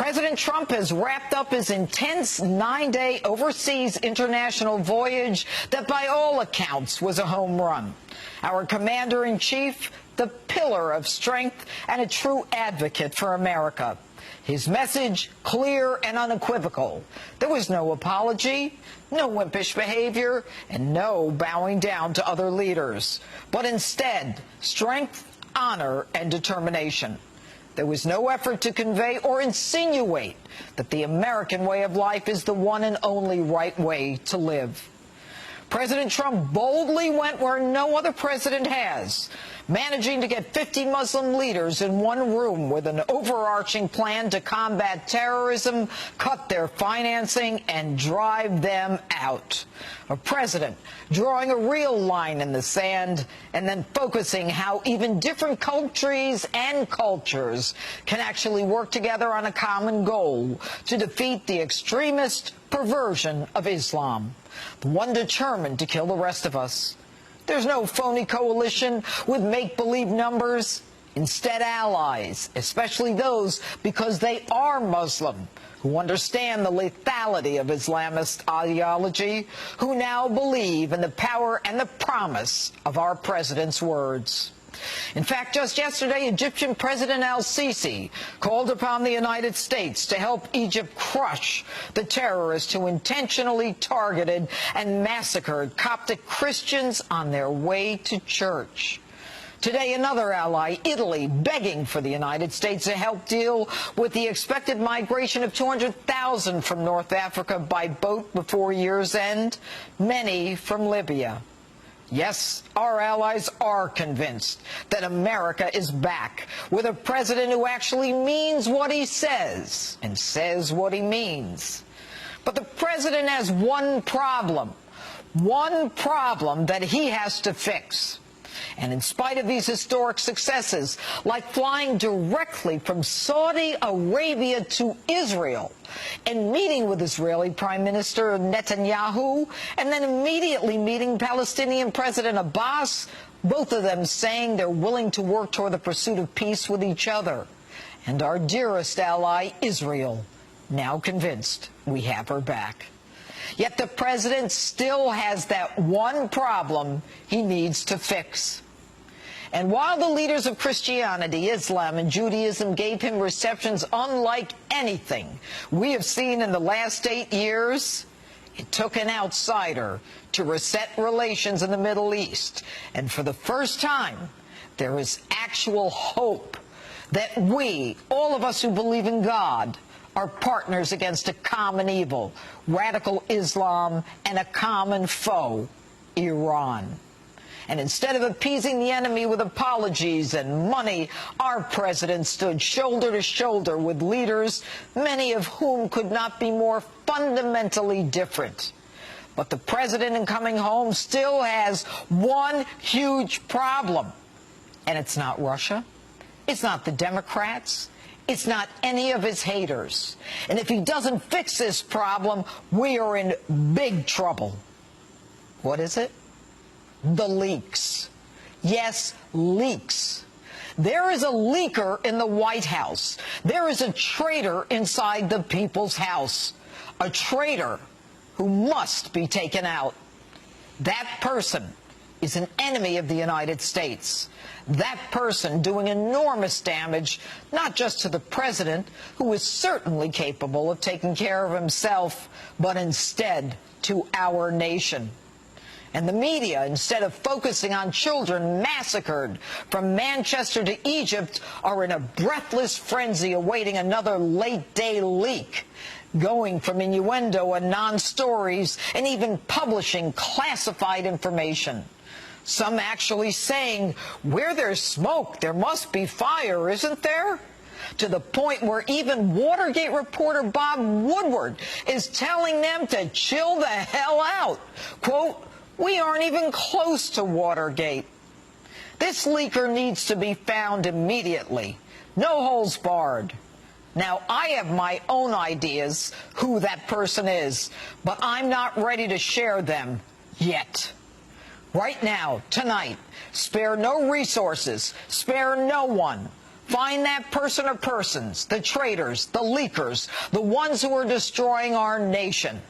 President Trump has wrapped up his intense 9-day overseas international voyage that by all accounts was a home run. Our commander-in-chief, the pillar of strength and a true advocate for America. His message clear and unequivocal. There was no apology, no wimpish behavior, and no bowing down to other leaders, but instead strength, honor, and determination. There was no effort to convey or insinuate that the American way of life is the one and only right way to live. President Trump boldly went where no other president has, managing to get 50 Muslim leaders in one room with an overarching plan to combat terrorism, cut their financing, and drive them out. A president drawing a real line in the sand and then focusing how even different countries and cultures can actually work together on a common goal to defeat the extremist perversion of Islam, the one determined to kill the rest of us. There's no phony coalition with make-believe numbers. Instead, allies, especially those because they are Muslim, who understand the lethality of Islamist ideology, who now believe in the power and the promise of our president's words. In fact, just yesterday, Egyptian President al-Sisi called upon the United States to help Egypt crush the terrorists who intentionally targeted and massacred Coptic Christians on their way to church. Today, another ally, Italy, begging for the United States to help deal with the expected migration of 200,000 from North Africa by boat before year's end, many from Libya. Yes, our allies are convinced that America is back with a president who actually means what he says and says what he means. But the president has one problem that he has to fix. And in spite of these historic successes, like flying directly from Saudi Arabia to Israel and meeting with Israeli Prime Minister Netanyahu, and then immediately meeting Palestinian President Abbas, both of them saying they're willing to work toward the pursuit of peace with each other. And our dearest ally, Israel, now convinced we have her back. Yet the president still has that one problem he needs to fix. And while the leaders of Christianity, Islam, and Judaism gave him receptions unlike anything we have seen in the last 8 years, it took an outsider to reset relations in the Middle East. And for the first time, there is actual hope that we, all of us who believe in God, are partners against a common evil, radical Islam, and a common foe, Iran. And instead of appeasing the enemy with apologies and money, our president stood shoulder to shoulder with leaders, many of whom could not be more fundamentally different. But the president in coming home still has one huge problem. And it's not Russia. It's not the Democrats. It's not any of his haters. And if he doesn't fix this problem, we are in big trouble. What is it? The leaks. Yes, leaks. There is a leaker in the White House. There is a traitor inside the people's house. A traitor who must be taken out. That person is an enemy of the United States. That person doing enormous damage, not just to the president, who is certainly capable of taking care of himself, but instead to our nation. And the media, instead of focusing on children massacred from Manchester to Egypt, are in a breathless frenzy awaiting another late-day leak, going from innuendo and non-stories and even publishing classified information. Some actually saying, where there's smoke, there must be fire, isn't there? To the point where even Watergate reporter Bob Woodward is telling them to chill the hell out. Quote, we aren't even close to Watergate. This leaker needs to be found immediately. No holds barred. Now, I have my own ideas who that person is, but I'm not ready to share them yet. Right now, tonight, spare no resources, spare no one. Find that person or persons, the traitors, the leakers, the ones who are destroying our nation.